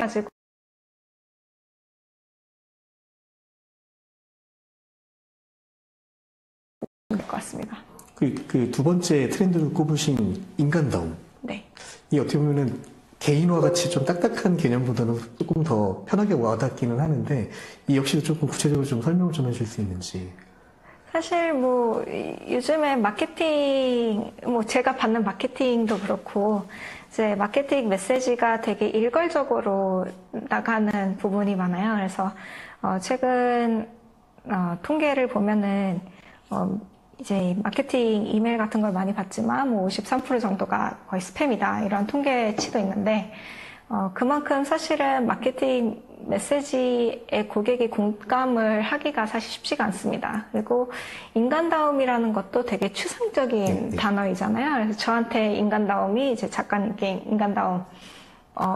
가지고 될 것 같습니다. 그 두 번째 트렌드로 꼽으신 인간다움. 네. 이 어떻게 보면은 개인화 같이 좀 딱딱한 개념보다는 조금 더 편하게 와닿기는 하는데, 이 역시도 조금 구체적으로 좀 설명을 좀 해줄 수 있는지. 사실 뭐 요즘에 마케팅, 뭐 제가 받는 마케팅도 그렇고 이제 마케팅 메시지가 되게 일괄적으로 나가는 부분이 많아요. 그래서 최근 통계를 보면은 이제 마케팅 이메일 같은 걸 많이 받지만 뭐 53% 정도가 거의 스팸이다 이런 통계치도 있는데 그만큼 사실은 마케팅 메시지에 고객이 공감을 하기가 사실 쉽지가 않습니다. 그리고 인간다움이라는 것도 되게 추상적인 단어이잖아요. 그래서 저한테 인간다움이 이제 작가님께 인간다움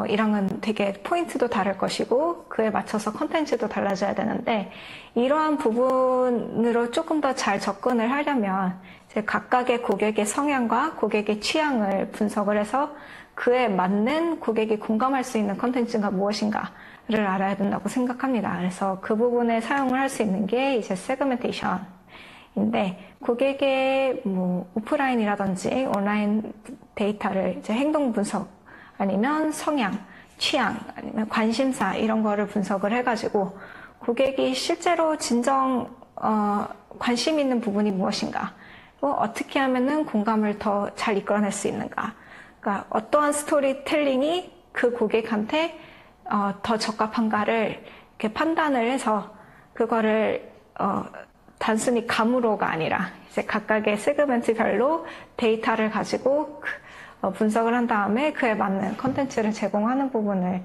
이랑은 되게 포인트도 다를 것이고 그에 맞춰서 컨텐츠도 달라져야 되는데 이러한 부분으로 조금 더 잘 접근을 하려면 이제 각각의 고객의 성향과 고객의 취향을 분석을 해서 그에 맞는 고객이 공감할 수 있는 컨텐츠가 무엇인가를 알아야 된다고 생각합니다. 그래서 그 부분에 사용을 할 수 있는 게 이제 세그멘테이션인데 고객의 뭐 오프라인이라든지 온라인 데이터를 이제 행동 분석 아니면 성향, 취향, 아니면 관심사 이런 거를 분석을 해가지고 고객이 실제로 진정 관심 있는 부분이 무엇인가, 또 어떻게 하면은 공감을 더 잘 이끌어낼 수 있는가, 그러니까 어떠한 스토리텔링이 그 고객한테 더 적합한가를 이렇게 판단을 해서 그거를 단순히 감으로가 아니라 이제 각각의 세그멘트별로 데이터를 가지고 분석을 한 다음에 그에 맞는 컨텐츠를 제공하는 부분을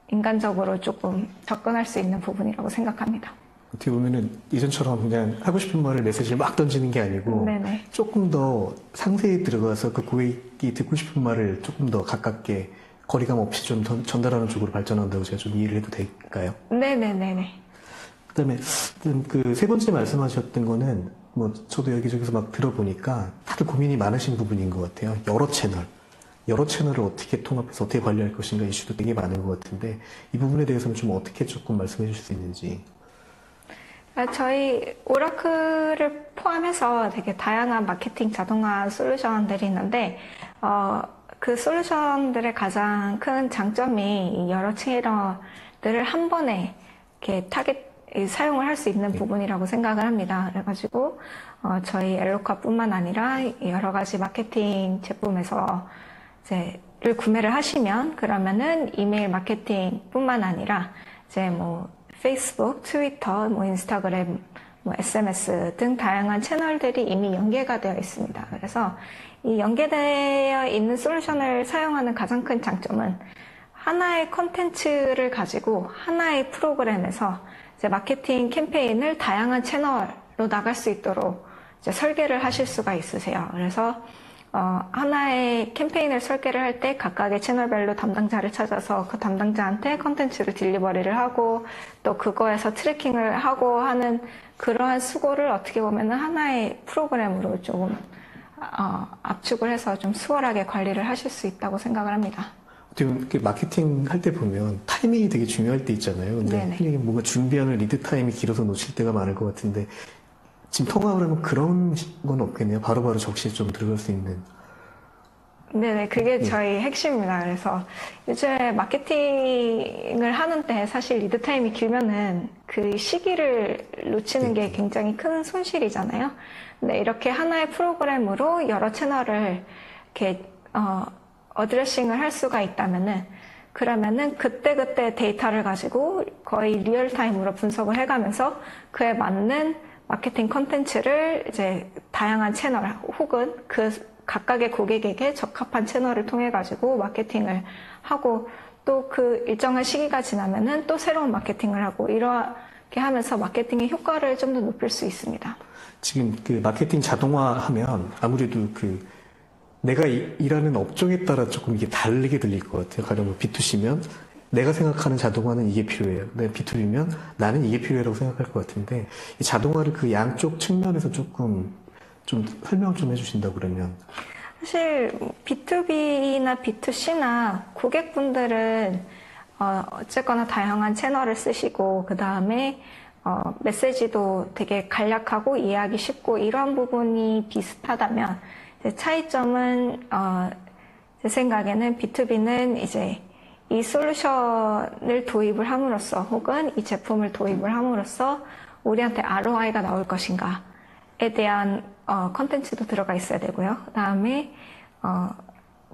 인간적으로 조금 접근할 수 있는 부분이라고 생각합니다. 어떻게 보면은 이전처럼 그냥 하고 싶은 말을 메시지를 막 던지는 게 아니고 네네. 조금 더 상세히 들어가서 그 고객이 듣고 싶은 말을 조금 더 가깝게 거리감 없이 좀 전달하는 쪽으로 발전한다고 제가 좀 이해를 해도 될까요? 네네네네. 그다음에 그 세 번째 말씀하셨던 거는 뭐 저도 여기저기서 막 들어보니까 다들 고민이 많으신 부분인 것 같아요. 여러 채널을 어떻게 통합해서 어떻게 관리할 것인가 이슈도 되게 많은 것 같은데 이 부분에 대해서는 좀 어떻게 조금 말씀해 주실 수 있는지. 저희 오라클을 포함해서 되게 다양한 마케팅 자동화 솔루션들이 있는데 그 솔루션들의 가장 큰 장점이 여러 채널들을 한 번에 이렇게 사용을 할 수 있는 부분이라고 생각을 합니다. 그래가지고 저희 엘로카뿐만 아니라 여러 가지 마케팅 제품에서 를 구매를 하시면 그러면은 이메일 마케팅뿐만 아니라 이제 뭐 페이스북, 트위터, 뭐 인스타그램, 뭐 SMS 등 다양한 채널들이 이미 연계가 되어 있습니다. 그래서 이 연계되어 있는 솔루션을 사용하는 가장 큰 장점은 하나의 컨텐츠를 가지고 하나의 프로그램에서 이제 마케팅 캠페인을 다양한 채널로 나갈 수 있도록 이제 설계를 하실 수가 있으세요. 그래서 하나의 캠페인을 설계를 할 때 각각의 채널별로 담당자를 찾아서 그 담당자한테 컨텐츠를 딜리버리를 하고 또 그거에서 트래킹을 하고 하는 그러한 수고를 어떻게 보면 하나의 프로그램으로 조금 압축을 해서 좀 수월하게 관리를 하실 수 있다고 생각을 합니다. 어떻게 마케팅 할 때 보면 타이밍이 되게 중요할 때 있잖아요. 근데 흔히 뭔가 준비하는 리드 타임이 길어서 놓칠 때가 많을 것 같은데 지금 통합을 하면 그런 건 없겠네요. 바로바로 적시에 좀 들어갈 수 있는. 네네, 그게 저희 핵심입니다. 그래서 요즘에 마케팅을 하는데 사실 리드 타임이 길면은 그 시기를 놓치는 게 굉장히 큰 손실이잖아요. 근데 이렇게 하나의 프로그램으로 여러 채널을 이렇게 어드레싱을 할 수가 있다면은 그러면은 그때그때 데이터를 가지고 거의 리얼타임으로 분석을 해가면서 그에 맞는 마케팅 컨텐츠를 이제 다양한 채널 혹은 그 각각의 고객에게 적합한 채널을 통해 가지고 마케팅을 하고 또 그 일정한 시기가 지나면은 또 새로운 마케팅을 하고 이렇게 하면서 마케팅의 효과를 좀 더 높일 수 있습니다. 지금 그 마케팅 자동화하면 아무래도 그 내가 일하는 업종에 따라 조금 이게 다르게 들릴 것 같아요. 가령 뭐 B2C면 내가 생각하는 자동화는 이게 필요해요. 근데 B2B면 나는 이게 필요해라고 생각할 것 같은데 이 자동화를 그 양쪽 측면에서 조금 좀 설명 좀 해주신다 그러면. 사실 B2B나 B2C나 고객분들은 어쨌거나 다양한 채널을 쓰시고, 그 다음에, 메시지도 되게 간략하고 이해하기 쉽고, 이러한 부분이 비슷하다면, 이제 차이점은, 제 생각에는 B2B는 이제 이 솔루션을 도입을 함으로써, 혹은 이 제품을 도입을 함으로써, 우리한테 ROI가 나올 것인가에 대한, 컨텐츠도 들어가 있어야 되고요. 그 다음에,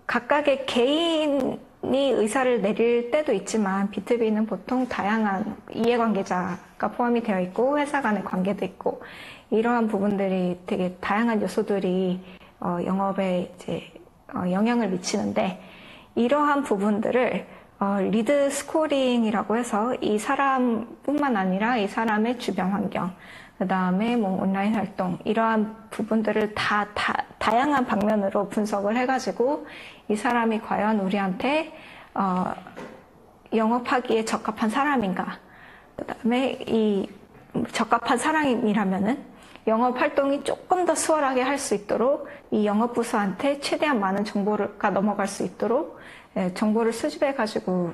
각각의 개인이 의사를 내릴 때도 있지만 B2B는 보통 다양한 이해관계자가 포함이 되어 있고 회사 간의 관계도 있고 이러한 부분들이 되게 다양한 요소들이 영업에 이제 영향을 미치는데 이러한 부분들을 리드 스코링이라고 해서 이 사람뿐만 아니라 이 사람의 주변 환경 그 다음에 뭐 온라인 활동 이러한 부분들을 다양한 방면으로 분석을 해가지고 이 사람이 과연 우리한테 영업하기에 적합한 사람인가 그 다음에 이 적합한 사람이라면은 영업 활동이 조금 더 수월하게 할 수 있도록 이 영업 부서한테 최대한 많은 정보가 넘어갈 수 있도록 정보를 수집해가지고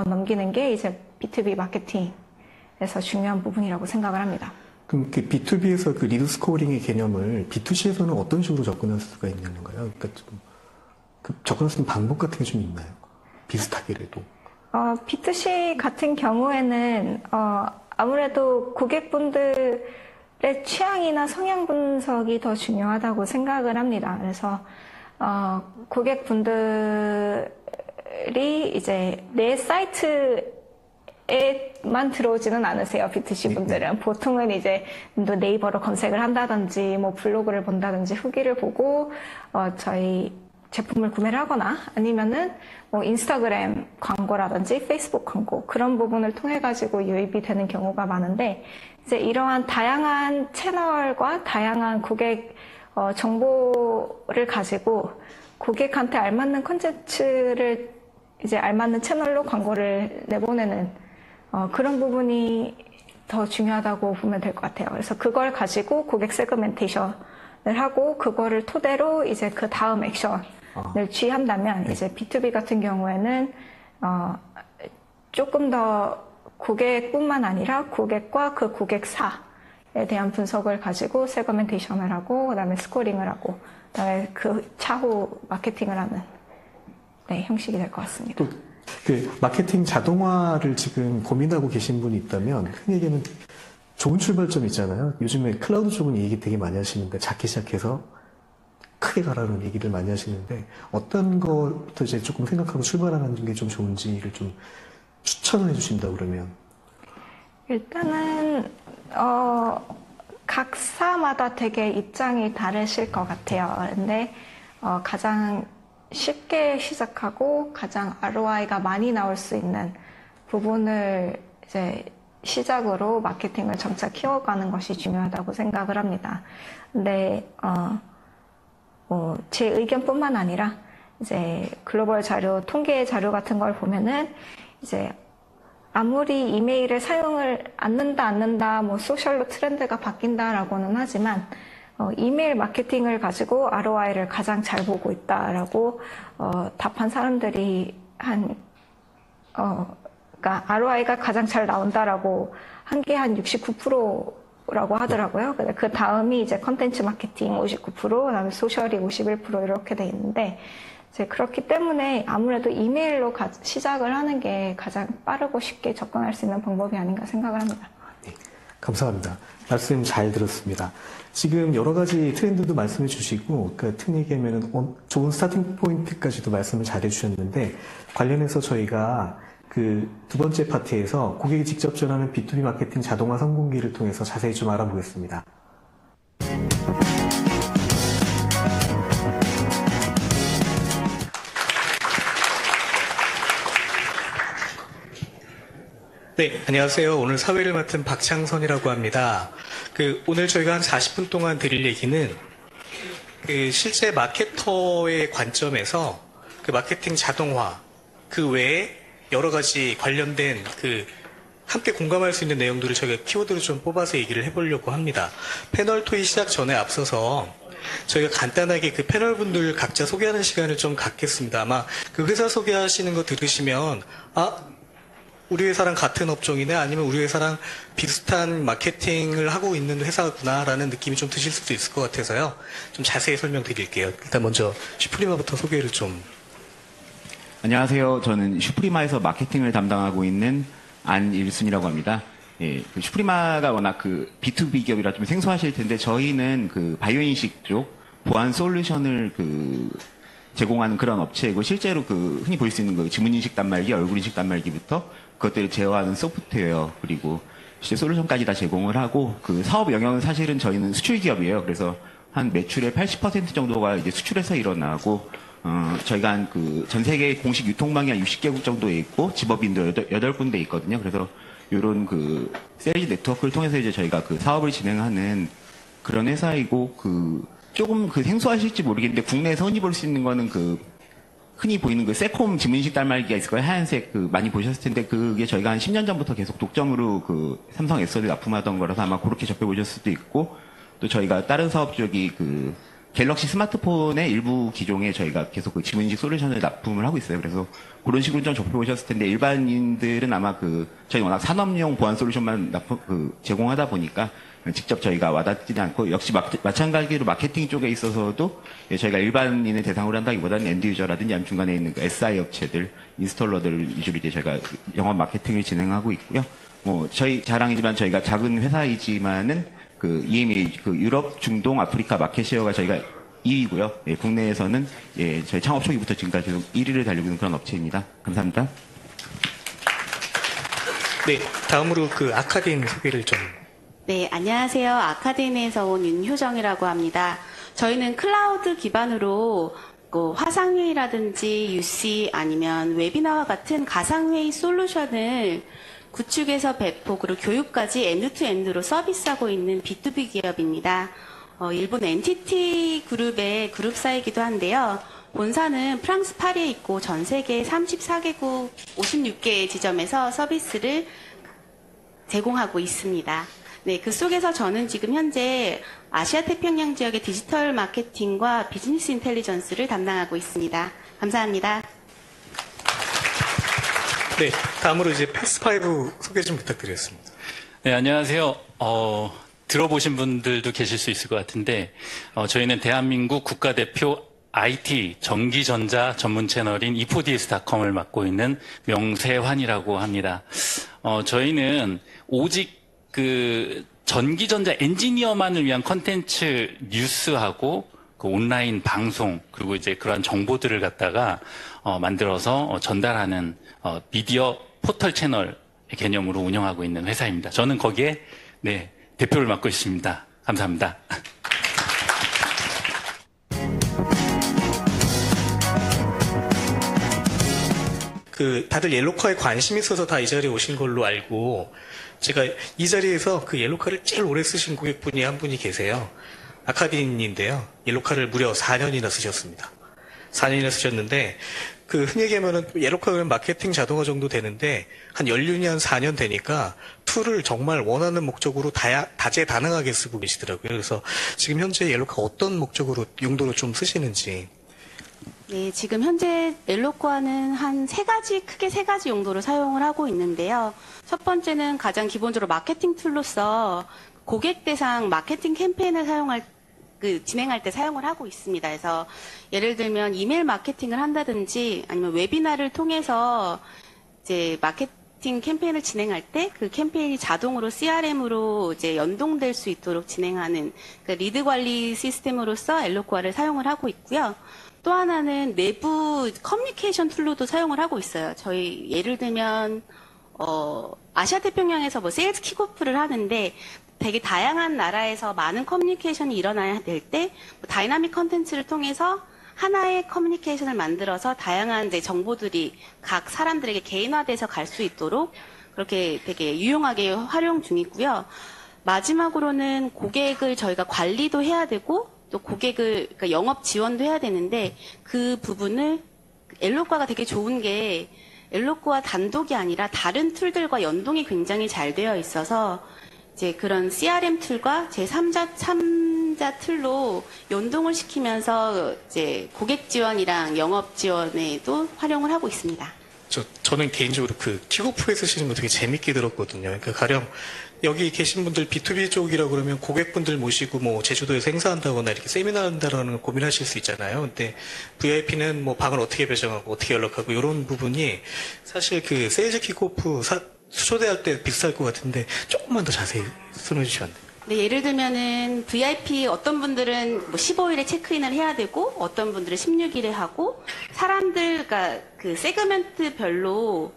넘기는 게 이제 B2B 마케팅에서 중요한 부분이라고 생각을 합니다. 그럼 그 B2B에서 그 리드 스코어링의 개념을 B2C에서는 어떤 식으로 접근할 수가 있는 건가요? 그러니까 좀 그 접근할 수 있는 방법 같은 게 좀 있나요? 비슷하게라도. B2C 같은 경우에는 아무래도 고객분들의 취향이나 성향 분석이 더 중요하다고 생각을 합니다. 그래서 고객분들이 이제 내 사이트 에만 들어오지는 않으세요. B2C 분들은. 보통은 이제 네이버로 검색을 한다든지, 뭐 블로그를 본다든지, 후기를 보고, 저희 제품을 구매를 하거나, 아니면은 뭐 인스타그램 광고라든지, 페이스북 광고, 그런 부분을 통해가지고 유입이 되는 경우가 많은데, 이제 이러한 다양한 채널과 다양한 고객, 정보를 가지고 고객한테 알맞는 콘텐츠를 이제 알맞는 채널로 광고를 내보내는 그런 부분이 더 중요하다고 보면 될 것 같아요. 그래서 그걸 가지고 고객 세그멘테이션을 하고 그거를 토대로 이제 그 다음 액션을 취한다면 이제 B2B 같은 경우에는 조금 더 고객뿐만 아니라 고객과 그 고객사에 대한 분석을 가지고 세그멘테이션을 하고 그다음에 스코링을 하고 그다음에 그 차후 마케팅을 하는 형식이 될 것 같습니다. 그 마케팅 자동화를 지금 고민하고 계신 분이 있다면 흔히 얘기하면 좋은 출발점이 있잖아요. 요즘에 클라우드 쪽은 얘기 되게 많이 하시는데 작게 시작해서 크게 가라는 얘기를 많이 하시는데 어떤 것부터 이제 조금 생각하고 출발하는 게 좀 좋은지를 좀 추천을 해주신다 그러면 일단은 각사마다 되게 입장이 다르실 것 같아요. 근데 가장 쉽게 시작하고 가장 ROI가 많이 나올 수 있는 부분을 이제 시작으로 마케팅을 점차 키워가는 것이 중요하다고 생각을 합니다. 근데 제 의견뿐만 아니라 이제 글로벌 자료, 통계 자료 같은 걸 보면은 이제 아무리 이메일을 사용을 않는다, 뭐 소셜로 트렌드가 바뀐다라고는 하지만 이메일 마케팅을 가지고 ROI를 가장 잘 보고 있다라고 답한 사람들이 그러니까 ROI가 가장 잘 나온다라고 한 게 한 69%라고 하더라고요. 그 다음이 이제 컨텐츠 마케팅 59%, 그다음에 소셜이 51% 이렇게 돼 있는데 이제 그렇기 때문에 아무래도 이메일로 시작을 하는 게 가장 빠르고 쉽게 접근할 수 있는 방법이 아닌가 생각을 합니다. 네, 감사합니다. 말씀 잘 들었습니다. 지금 여러 가지 트렌드도 말씀해 주시고, 그러니까 특히 얘기하면 좋은 스타팅 포인트까지도 말씀을 잘 해주셨는데, 관련해서 저희가 그 두 번째 파트에서 고객이 직접 전하는 B2B 마케팅 자동화 성공기를 통해서 자세히 좀 알아보겠습니다. 네, 안녕하세요. 오늘 사회를 맡은 박창선이라고 합니다. 오늘 저희가 한 40분 동안 드릴 얘기는 실제 마케터의 관점에서 마케팅 자동화, 그 외에 여러 가지 관련된 함께 공감할 수 있는 내용들을 저희가 키워드로 좀 뽑아서 얘기를 해보려고 합니다. 패널 토의 시작 전에 앞서서 저희가 간단하게 패널 분들 각자 소개하는 시간을 좀 갖겠습니다. 아마 회사 소개하시는 거 들으시면, 우리 회사랑 같은 업종이네 아니면 우리 회사랑 비슷한 마케팅을 하고 있는 회사구나라는 느낌이 좀 드실 수도 있을 것 같아서요. 좀 자세히 설명드릴게요. 일단 먼저 슈프리마부터 소개를 좀. 안녕하세요. 저는 슈프리마에서 마케팅을 담당하고 있는 안일순이라고 합니다. 예, 그 슈프리마가 워낙 그 B2B 기업이라 좀 생소하실 텐데 저희는 그 바이오인식 쪽 보안 솔루션을 그 제공하는 그런 업체이고 실제로 그 흔히 볼 수 있는 그 지문인식 단말기, 얼굴인식 단말기부터 그것들을 제어하는 소프트웨어 그리고 실제 솔루션까지 다 제공을 하고 그 사업 영역은 사실은 저희는 수출 기업이에요. 그래서 한 매출의 80% 정도가 이제 수출에서 일어나고 저희가 한 그 전 세계 공식 유통망이 한 60개국 정도에 있고 집업인도 8군데 있거든요. 그래서 요런 그 세일즈 네트워크를 통해서 이제 저희가 그 사업을 진행하는 그런 회사이고 그 조금 그 생소하실지 모르겠는데 국내에서 흔히 볼 수 있는 거는 그 흔히 보이는 그 세콤 지문인식 단말기가 있을 거예요. 하얀색 그 많이 보셨을 텐데 그게 저희가 한 10년 전부터 계속 독점으로 그 삼성 S를 납품하던 거라서 아마 그렇게 접해보셨을 수도 있고 또 저희가 다른 사업 쪽이 그 갤럭시 스마트폰의 일부 기종에 저희가 계속 그 지문인식 솔루션을 납품을 하고 있어요. 그래서 그런 식으로 좀 접해보셨을 텐데 일반인들은 아마 그 저희 워낙 산업용 보안 솔루션만 제공하다 보니까 직접 저희가 와닿지는 않고 역시 마찬가지로 마케팅 쪽에 있어서도 저희가 일반인을 대상으로 한다기보다는 엔드유저라든지 아니면 중간에 있는 그 SI 업체들, 인스톨러들 위주로 이제 저희가 영업 마케팅을 진행하고 있고요. 뭐 저희 자랑이지만 저희가 작은 회사이지만은 그 EMEA 그 유럽, 중동, 아프리카 마켓 시어가 저희가 2위고요. 예, 국내에서는 예, 저희 창업 초기부터 지금까지 계속 1위를 달리고 있는 그런 업체입니다. 감사합니다. 네, 다음으로 그 아카딘 소개를 좀. 네, 안녕하세요. 아카딘에서 온 윤효정이라고 합니다. 저희는 클라우드 기반으로 화상회의라든지 UC 아니면 웨비나와 같은 가상회의 솔루션을 구축해서 배포 그리고 교육까지 엔드투엔드로 서비스하고 있는 B2B 기업입니다. 일본 NTT 그룹의 그룹사이기도 한데요. 본사는 프랑스 파리에 있고 전 세계 34개국 56개 지점에서 서비스를 제공하고 있습니다. 네, 그 속에서 저는 지금 현재 아시아 태평양 지역의 디지털 마케팅과 비즈니스 인텔리전스를 담당하고 있습니다. 감사합니다. 네, 다음으로 이제 패스5 소개 좀 부탁드리겠습니다. 네, 안녕하세요. 들어보신 분들도 계실 수 있을 것 같은데, 저희는 대한민국 국가대표 IT 전기전자 전문 채널인 e4ds.com을 맡고 있는 명세환이라고 합니다. 저희는 오직 그 전기전자 엔지니어만을 위한 컨텐츠 뉴스하고 그 온라인 방송 그리고 이제 그러한 정보들을 갖다가 만들어서 전달하는 미디어 포털 채널 개념으로 운영하고 있는 회사입니다. 저는 거기에 네, 대표를 맡고 있습니다. 감사합니다. 그 다들 옐로카에 관심 있어서 다 이 자리에 오신 걸로 알고 제가 이 자리에서 그 옐로카를 제일 오래 쓰신 고객분이 한 분이 계세요. 아카딘인데요. 옐로카를 무려 4년이나 쓰셨습니다. 4년이나 쓰셨는데 그 흔히 얘기하면은 옐로카는 마케팅 자동화 정도 되는데 한 연륜이 한 4년 되니까 툴을 정말 원하는 목적으로 다재다능하게 쓰고 계시더라고요. 그래서 지금 현재 옐로카 어떤 목적으로 용도로 좀 쓰시는지. 네, 지금 현재 옐로코아는 크게 세 가지 용도로 사용을 하고 있는데요. 첫 번째는 가장 기본적으로 마케팅 툴로서 고객 대상 마케팅 캠페인을 진행할 때 사용을 하고 있습니다. 그래서 예를 들면 이메일 마케팅을 한다든지 아니면 웨비나를 통해서 이제 마케팅 캠페인을 진행할 때 그 캠페인이 자동으로 CRM으로 이제 연동될 수 있도록 진행하는 그 리드 관리 시스템으로서 옐로코아를 사용을 하고 있고요. 또 하나는 내부 커뮤니케이션 툴로도 사용을 하고 있어요. 저희 예를 들면 아시아 태평양에서 뭐 세일즈 킥오프를 하는데 되게 다양한 나라에서 많은 커뮤니케이션이 일어나야 될 때 다이나믹 컨텐츠를 통해서 하나의 커뮤니케이션을 만들어서 다양한 이제 정보들이 각 사람들에게 개인화돼서 갈 수 있도록 그렇게 되게 유용하게 활용 중이고요. 마지막으로는 고객을 저희가 관리도 해야 되고 또 고객을 그러니까 영업 지원도 해야 되는데 그 부분을 옐로코아가 되게 좋은 게 옐로코아 단독이 아니라 다른 툴들과 연동이 굉장히 잘 되어 있어서 이제 그런 CRM 툴과 제3자 툴로 연동을 시키면서 이제 고객 지원이랑 영업 지원에도 활용을 하고 있습니다. 저는 개인적으로 그 킥오프에 쓰시는 거 되게 재밌게 들었거든요. 그러니까 가령 여기 계신 분들 B2B 쪽이라고 그러면 고객분들 모시고 뭐 제주도에서 행사한다거나 이렇게 세미나 한다라는 걸 고민하실 수 있잖아요. 근데 VIP는 뭐 방을 어떻게 배정하고 어떻게 연락하고 이런 부분이 사실 그 세일즈 킥오프 초대할 때 비슷할 것 같은데 조금만 더 자세히 설명해 주시면 안 돼요? 네, 예를 들면은 VIP 어떤 분들은 뭐 15일에 체크인을 해야 되고 어떤 분들은 16일에 하고 사람들, 그러니까 그 세그멘트별로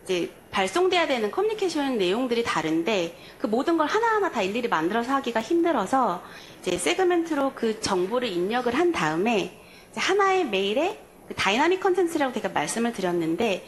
이제 발송돼야 되는 커뮤니케이션 내용들이 다른데 그 모든 걸 하나하나 다 일일이 만들어서 하기가 힘들어서 이제 세그멘트로 그 정보를 입력을 한 다음에 이제 하나의 메일에 그 다이나믹 컨텐츠라고 제가 말씀을 드렸는데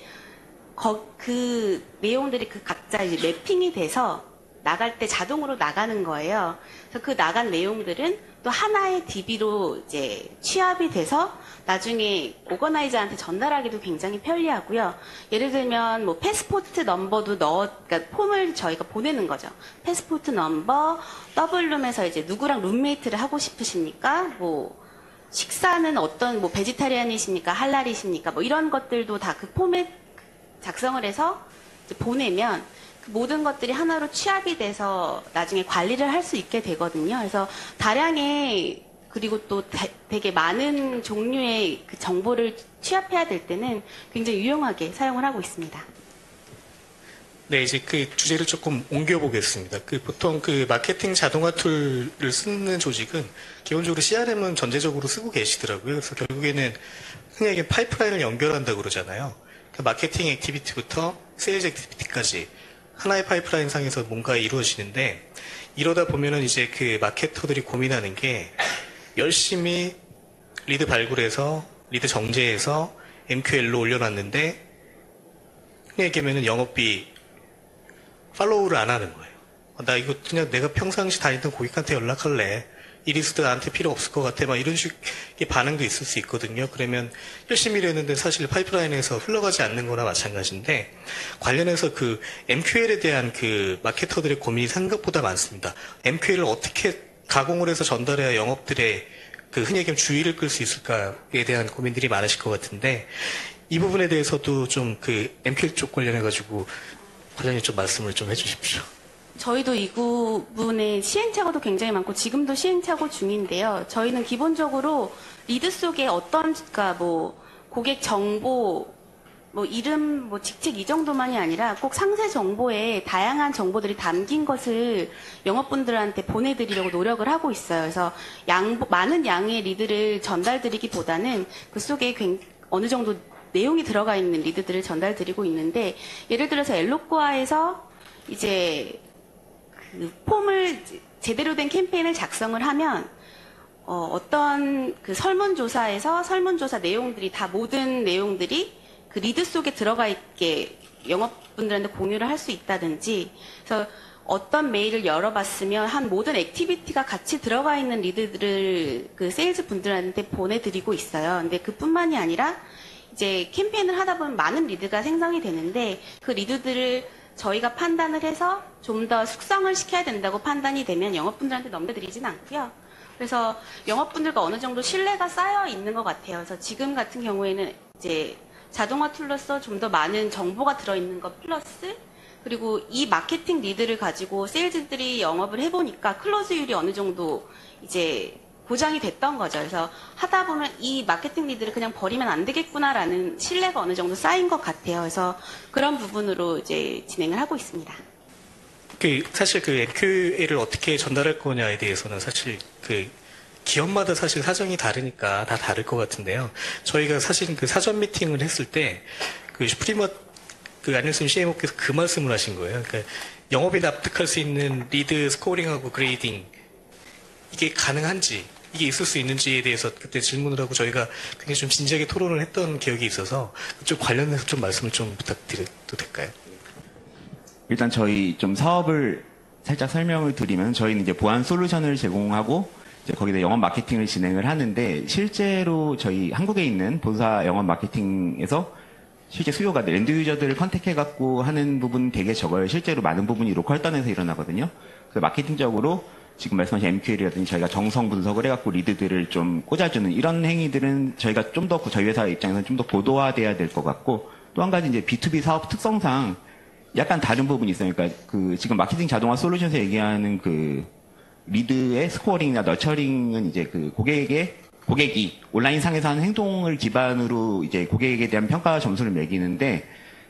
그 내용들이 그 각자 이제 매핑이 돼서 나갈 때 자동으로 나가는 거예요. 그래서 그 나간 내용들은 또 하나의 DB로 이제 취합이 돼서 나중에 오거나이저한테 전달하기도 굉장히 편리하고요. 예를 들면 뭐 패스포트 넘버도 그러니까 폼을 저희가 보내는 거죠. 패스포트 넘버, 더블룸에서 이제 누구랑 룸메이트를 하고 싶으십니까? 뭐 식사는 어떤 뭐 베지타리안이십니까? 할랄이십니까? 뭐 이런 것들도 다 그 폼에 작성을 해서 이제 보내면 모든 것들이 하나로 취합이 돼서 나중에 관리를 할 수 있게 되거든요. 그래서 다량의 그리고 또 되게 많은 종류의 그 정보를 취합해야 될 때는 굉장히 유용하게 사용을 하고 있습니다. 네, 이제 그 주제를 조금 옮겨보겠습니다. 보통 그 마케팅 자동화 툴을 쓰는 조직은 기본적으로 CRM은 전제적으로 쓰고 계시더라고요. 그래서 결국에는 흔히 얘기하는 파이프라인을 연결한다고 그러잖아요. 그러니까 마케팅 액티비티부터 세일즈 액티비티까지 하나의 파이프라인 상에서 뭔가 이루어지는데 이러다 보면은 이제 그 마케터들이 고민하는 게 열심히 리드 발굴해서 리드 정제해서 MQL로 올려놨는데 흔히 얘기하면은 영업비 팔로우를 안 하는 거예요. 나 이거 그냥 내가 평상시 다니던 고객한테 연락할래. 이 리스트 나한테 필요 없을 것 같아. 막 이런 식의 반응도 있을 수 있거든요. 그러면 열심히 일했는데 사실 파이프라인에서 흘러가지 않는 거나 마찬가지인데 관련해서 그 MQL에 대한 그 마케터들의 고민이 생각보다 많습니다. MQL을 어떻게 가공을 해서 전달해야 영업들의 그 흔히 얘기하면 주의를 끌 수 있을까에 대한 고민들이 많으실 것 같은데 이 부분에 대해서도 좀 그 MQL 쪽 관련해가지고 과장님 좀 말씀을 좀 해주십시오. 저희도 이 부분에 시행착오도 굉장히 많고 지금도 시행착오 중인데요. 저희는 기본적으로 리드 속에 그러니까 뭐 고객 정보, 뭐 이름, 뭐 직책 이 정도만이 아니라 꼭 상세 정보에 다양한 정보들이 담긴 것을 영업분들한테 보내드리려고 노력을 하고 있어요. 그래서 많은 양의 리드를 전달드리기보다는 그 속에 어느 정도 내용이 들어가 있는 리드들을 전달드리고 있는데 예를 들어서 엘로코아에서 이제 그 폼을 제대로 된 캠페인을 작성을 하면 어떤 그 설문조사에서 설문조사 내용들이 다 모든 내용들이 그 리드 속에 들어가 있게 영업분들한테 공유를 할 수 있다든지 그래서 어떤 메일을 열어봤으면 한 모든 액티비티가 같이 들어가 있는 리드들을 그 세일즈 분들한테 보내드리고 있어요. 근데 그뿐만이 아니라 이제 캠페인을 하다 보면 많은 리드가 생성이 되는데 그 리드들을 저희가 판단을 해서 좀 더 숙성을 시켜야 된다고 판단이 되면 영업분들한테 넘겨드리진 않고요. 그래서 영업분들과 어느 정도 신뢰가 쌓여 있는 것 같아요. 그래서 지금 같은 경우에는 이제 자동화 툴로서 좀 더 많은 정보가 들어있는 것 플러스 그리고 이 마케팅 리드를 가지고 세일즈들이 영업을 해보니까 클로즈율이 어느 정도 이제 보장이 됐던 거죠. 그래서 하다 보면 이 마케팅 리드를 그냥 버리면 안 되겠구나라는 신뢰가 어느 정도 쌓인 것 같아요. 그래서 그런 부분으로 이제 진행을 하고 있습니다. 사실 그 MQL을 어떻게 전달할 거냐에 대해서는 사실 그 기업마다 사실 사정이 다르니까 다 다를 것 같은데요. 저희가 사실 그 사전 미팅을 했을 때 그 슈프리머 그 안일순 CMO께서 그 말씀을 하신 거예요. 그러니까 영업이 납득할 수 있는 리드 스코어링하고 그레이딩 이게 가능한지 이게 있을 수 있는지에 대해서 그때 질문을 하고 저희가 굉장히 좀 진지하게 토론을 했던 기억이 있어서 그쪽 관련해서 좀 말씀을 좀 부탁드려도 될까요? 일단 저희 좀 사업을 살짝 설명을 드리면 저희는 이제 보안 솔루션을 제공하고 이제 거기다 영업 마케팅을 진행을 하는데 실제로 저희 한국에 있는 본사 영업 마케팅에서 실제 수요가 랜드 유저들을 컨택해갖고 하는 부분 되게 적어요. 실제로 많은 부분이 로컬 단에서 일어나거든요. 그래서 마케팅적으로 지금 말씀하신 MQL이라든지 저희가 정성 분석을 해갖고 리드들을 좀 꽂아주는 이런 행위들은 저희가 좀 더 저희 회사 입장에서는 좀 더 고도화돼야 될 것 같고 또 한 가지 이제 B2B 사업 특성상 약간 다른 부분이 있어요. 그러니까 그 지금 마케팅 자동화 솔루션에서 얘기하는 그 리드의 스코어링이나 너처링은 이제 그 고객이 온라인 상에서 하는 행동을 기반으로 이제 고객에 대한 평가 점수를 매기는데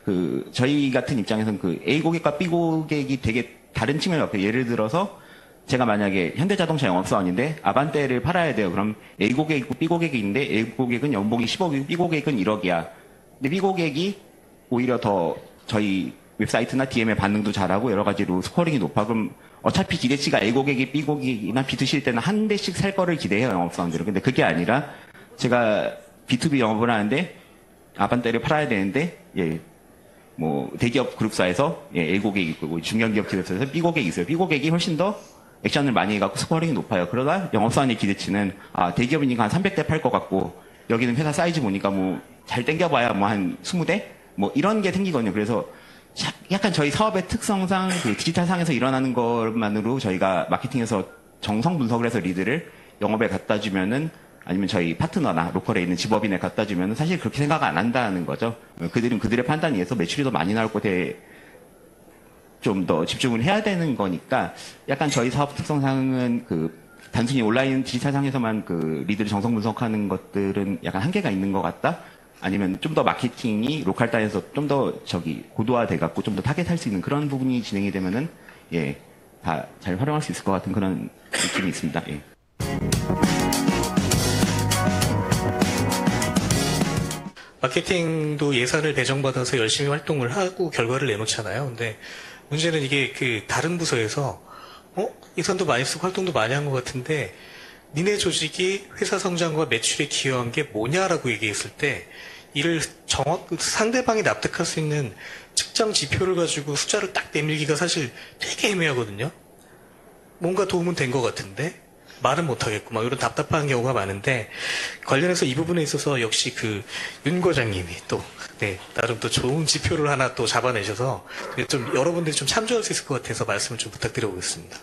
그 저희 같은 입장에서는 그 A 고객과 B 고객이 되게 다른 측면이 없어요. 예를 들어서 제가 만약에 현대자동차 영업사원인데 아반떼를 팔아야 돼요. 그럼 A 고객이 있고 B 고객이 있는데 A 고객은 연봉이 10억이고 B 고객은 1억이야. 근데 B 고객이 오히려 더 저희 웹사이트나 DM의 반응도 잘하고 여러 가지로 스코어링이 높아. 그럼 어차피 기대치가 A 고객이 B 고객이나 B2C일 때는 한 대씩 살 거를 기대해요, 영업사원들은. 근데 그게 아니라 제가 B2B 영업을 하는데 아반떼를 팔아야 되는데 예. 뭐 대기업 그룹사에서 예, A 고객이 있고 중견기업 기업사에서 B 고객이 있어요. B 고객이 훨씬 더 액션을 많이 해갖고 스코어링이 높아요. 그러다 영업사원의 기대치는 대기업이니까 한 300대 팔 것 같고 여기는 회사 사이즈 보니까 뭐 잘 땡겨봐야 뭐 한 20대 뭐 이런 게 생기거든요. 그래서 약간 저희 사업의 특성상 그 디지털상에서 일어나는 것만으로 저희가 마케팅에서 정성 분석을 해서 리드를 영업에 갖다 주면은 아니면 저희 파트너나 로컬에 있는 집업인에 갖다 주면은 사실 그렇게 생각 안 한다는 거죠. 그들은 그들의 판단에 의해서 매출이 더 많이 나올 곳에 좀 더 집중을 해야 되는 거니까 약간 저희 사업 특성상은 그 단순히 온라인 디지털상에서만 그 리드를 정성 분석하는 것들은 약간 한계가 있는 것 같다. 아니면 좀 더 마케팅이 로컬 단에서 좀 더 고도화돼 갖고 좀 더 타겟할 수 있는 그런 부분이 진행이 되면은 예, 다 잘 활용할 수 있을 것 같은 그런 느낌이 있습니다. 예. 마케팅도 예산을 배정받아서 열심히 활동을 하고 결과를 내놓잖아요. 근데 문제는 이게 그 다른 부서에서 예산도 많이 쓰고 활동도 많이 한 것 같은데 니네 조직이 회사 성장과 매출에 기여한 게 뭐냐라고 얘기했을 때 이를 상대방이 납득할 수 있는 측정 지표를 가지고 숫자를 딱 내밀기가 사실 되게 애매하거든요. 뭔가 도움은 된 것 같은데 말은 못하겠고 막 이런 답답한 경우가 많은데 관련해서 이 부분에 있어서 역시 그 윤 과장님이 또 나름 또 좋은 지표를 하나 또 잡아내셔서 좀 여러분들이 좀 참조할 수 있을 것 같아서 말씀을 좀 부탁드려보겠습니다.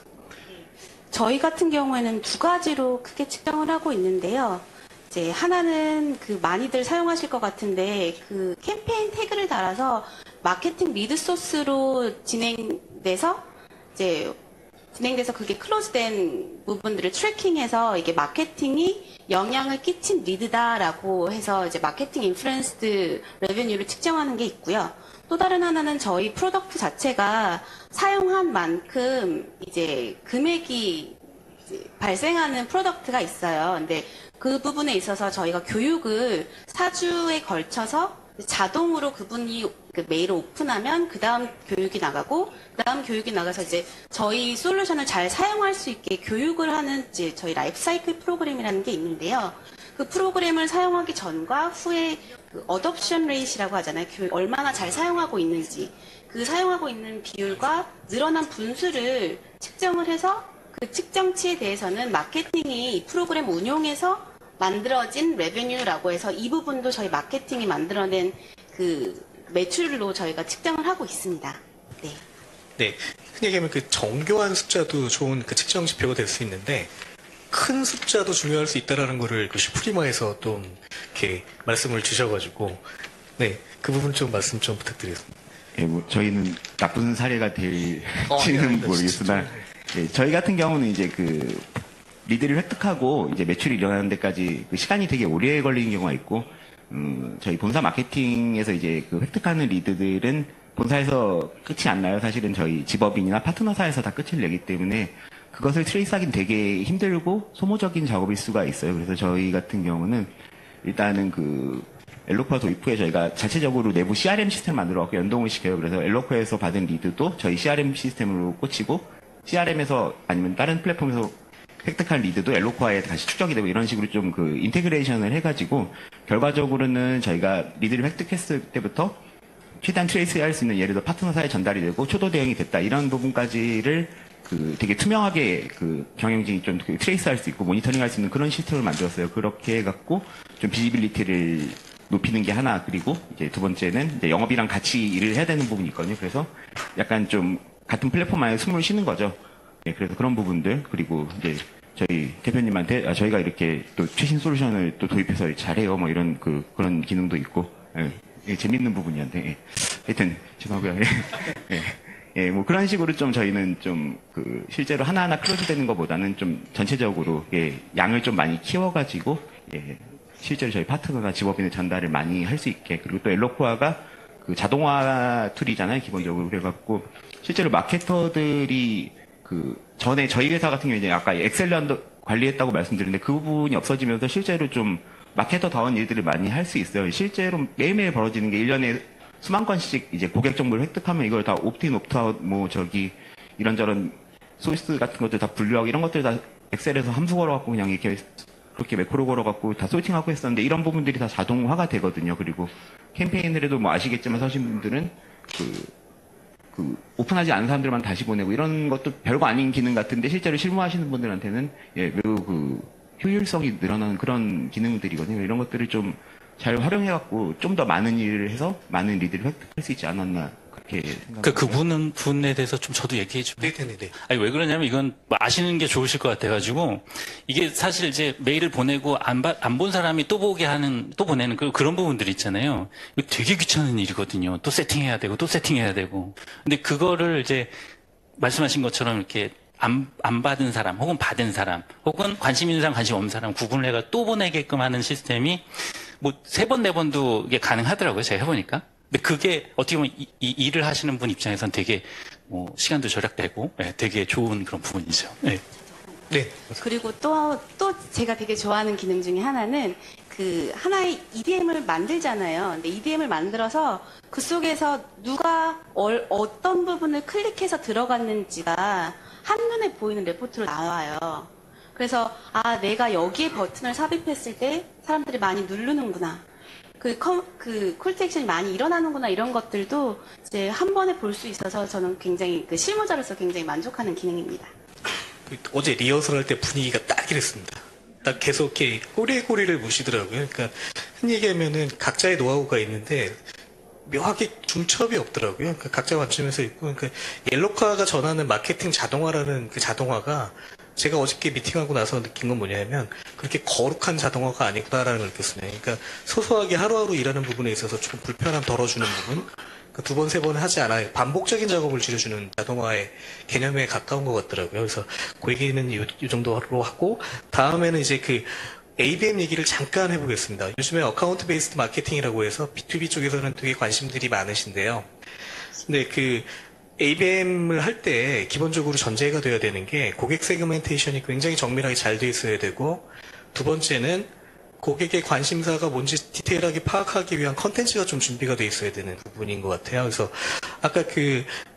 저희 같은 경우에는 두 가지로 크게 측정을 하고 있는데요. 이제 하나는 그 많이들 사용하실 것 같은데 그 캠페인 태그를 달아서 마케팅 리드 소스로 진행돼서 그게 클로즈된 부분들을 트래킹해서 이게 마케팅이 영향을 끼친 리드다라고 해서 이제 마케팅 인플루언스드 레베뉴를 측정하는 게 있고요. 또 다른 하나는 저희 프로덕트 자체가 사용한 만큼 이제 금액이 이제 발생하는 프로덕트가 있어요. 근데 그 부분에 있어서 저희가 교육을 4주에 걸쳐서 자동으로 그분이 그 메일을 오픈하면 그 다음 교육이 나가고 그 다음 교육이 나가서 이제 저희 솔루션을 잘 사용할 수 있게 교육을 하는 이제 저희 라이프 사이클 프로그램이라는 게 있는데요. 그 프로그램을 사용하기 전과 후에 그 어덥션 레이시라고 하잖아요. 얼마나 잘 사용하고 있는지 그 사용하고 있는 비율과 늘어난 분수를 측정을 해서 그 측정치에 대해서는 마케팅이 이 프로그램 운용에서 만들어진 레베뉴라고 해서 이 부분도 저희 마케팅이 만들어낸 그 매출로 저희가 측정을 하고 있습니다. 네. 흔히 얘기하면 그 정교한 숫자도 좋은 그 측정 지표가 될 수 있는데 큰 숫자도 중요할 수 있다라는 거를 그 슈프리마에서 좀 이렇게 말씀을 주셔가지고 그 부분 좀 말씀 좀 부탁드리겠습니다. 예, 뭐 저희는 나쁜 사례가 될지는 모르겠으나 저희 같은 경우는 이제 그 리드를 획득하고 이제 매출이 일어나는 데까지 그 시간이 되게 오래 걸리는 경우가 있고, 저희 본사 마케팅에서 이제 그 획득하는 리드들은 본사에서 끝이 안 나요. 사실은 저희 집업인이나 파트너사에서 다 끝을 내기 때문에 그것을 트레이스하기는 되게 힘들고 소모적인 작업일 수가 있어요. 그래서 저희 같은 경우는 일단은 그 엘로코와 도입 후에 저희가 자체적으로 내부 CRM 시스템을 만들어갖고 연동을 시켜요. 그래서 엘로코에서 받은 리드도 저희 CRM 시스템으로 꽂히고 CRM에서 아니면 다른 플랫폼에서 획득한 리드도 엘로코아에 다시 축적이 되고 이런 식으로 좀 그 인테그레이션을 해가지고 결과적으로는 저희가 리드를 획득했을 때부터 최대한 트레이스할 수 있는 예를 들어 파트너사에 전달이 되고 초도 대응이 됐다 이런 부분까지를 그 되게 투명하게 그 경영진이 좀 트레이스할 수 있고 모니터링할 수 있는 그런 시스템을 만들었어요. 그렇게 해갖고 좀 비지빌리티를 높이는 게 하나, 그리고 이제 두 번째는 이제 영업이랑 같이 일을 해야 되는 부분이 있거든요. 그래서 약간 좀 같은 플랫폼 안에 숨을 쉬는 거죠. 네, 그래서 그런 부분들, 그리고 이제 저희 대표님한테 저희가 이렇게 또 최신 솔루션을 또 도입해서 잘해요, 뭐 이런 그런 기능도 있고, 네, 예, 재밌는 부분이었는데, 예. 하여튼, 죄송하고요. 예. 예, 뭐 그런 식으로 좀 저희는 좀 실제로 하나하나 클로즈 되는 것보다는 좀 전체적으로, 예, 양을 좀 많이 키워가지고, 예, 실제로 저희 파트너나 직업인의 전달을 많이 할 수 있게, 그리고 또 엘로코아가 그 자동화 툴이잖아요, 기본적으로. 그래갖고, 실제로 마케터들이 전에 저희 회사 같은 경우에 이제 아까 엑셀런도 관리했다고 말씀드렸는데 그 부분이 없어지면서 실제로 좀 마케터다운 일들을 많이 할 수 있어요. 실제로 매일매일 벌어지는 게 1년에 수만 건씩 이제 고객 정보를 획득하면 이걸 다 옵트인, 옵트아웃, 이런저런 소스 같은 것들 다 분류하고 이런 것들 다 엑셀에서 함수 걸어갖고 그냥 이렇게 그렇게 매크로 걸어갖고 다 소팅하고 했었는데 이런 부분들이 다 자동화가 되거든요. 그리고 캠페인을 해도 뭐 아시겠지만 서신 분들은 오픈하지 않은 사람들만 다시 보내고 이런 것도 별거 아닌 기능 같은데 실제로 실무하시는 분들한테는 예, 매우 효율성이 늘어나는 그런 기능들이거든요. 이런 것들을 좀 잘 활용해갖고 좀 더 많은 일을 해서 많은 리드를 획득할 수 있지 않았나 그렇게 생각합니다. 그 부분에 대해서 좀 저도 얘기해 주면. 네네네. 아니 왜 그러냐면 이건 뭐 아시는 게 좋으실 것 같아가지고 이게 사실 이제 메일을 보내고 안 본 사람이 또 보내는 그런 부분들 있잖아요. 이거 되게 귀찮은 일이거든요. 또 세팅해야 되고 또 세팅해야 되고. 근데 그거를 이제 말씀하신 것처럼 이렇게 안 받은 사람, 혹은 받은 사람, 혹은 관심 있는 사람, 관심 없는 사람 구분을 해가 또 보내게끔 하는 시스템이 뭐 3번, 4번도 이게 가능하더라고요. 제가 해보니까. 근데 그게 어떻게 보면 이 일을 하시는 분 입장에선 되게 시간도 절약되고 되게 좋은 그런 부분이죠. 네. 네. 그리고 또 제가 되게 좋아하는 기능 중에 하나는 하나의 EDM을 만들잖아요. 근데 EDM을 만들어서 그 속에서 누가 어떤 부분을 클릭해서 들어갔는지가 한눈에 보이는 레포트로 나와요. 그래서 내가 여기에 버튼을 삽입했을 때 사람들이 많이 누르는구나. 콜택션이 많이 일어나는구나. 이런 것들도 이제 한 번에 볼 수 있어서 저는 굉장히 실무자로서 굉장히 만족하는 기능입니다. 어제 리허설 할 때 분위기가 딱 이랬습니다. 딱 계속 이렇게 꼬리에 무시더라고요. 그러니까 흔히 얘기하면은 각자의 노하우가 있는데 묘하게 중첩이 없더라고요. 그러니까 각자 관점에서 있고, 그러니까 옐로카가 전하는 마케팅 자동화라는 그 자동화가 제가 어저께 미팅하고 나서 느낀 건 뭐냐면 그렇게 거룩한 자동화가 아니구나라는 걸 느꼈어요. 그러니까 소소하게 하루하루 일하는 부분에 있어서 조금 불편함 덜어주는 부분, 그 2번, 3번 하지 않아요. 반복적인 작업을 줄여주는 자동화의 개념에 가까운 것 같더라고요. 그래서 그 얘기는 이 정도로 하고, 다음에는 이제 ABM 얘기를 잠깐 해보겠습니다. 요즘에 어카운트 베이스드 마케팅이라고 해서 B2B 쪽에서는 되게 관심들이 많으신데요. 근데 ABM을 할 때 기본적으로 전제가 되어야 되는 게 고객 세그멘테이션이 굉장히 정밀하게 잘 돼 있어야 되고, 두 번째는 고객의 관심사가 뭔지 디테일하게 파악하기 위한 컨텐츠가 좀 준비가 돼 있어야 되는 부분인 것 같아요. 그래서 아까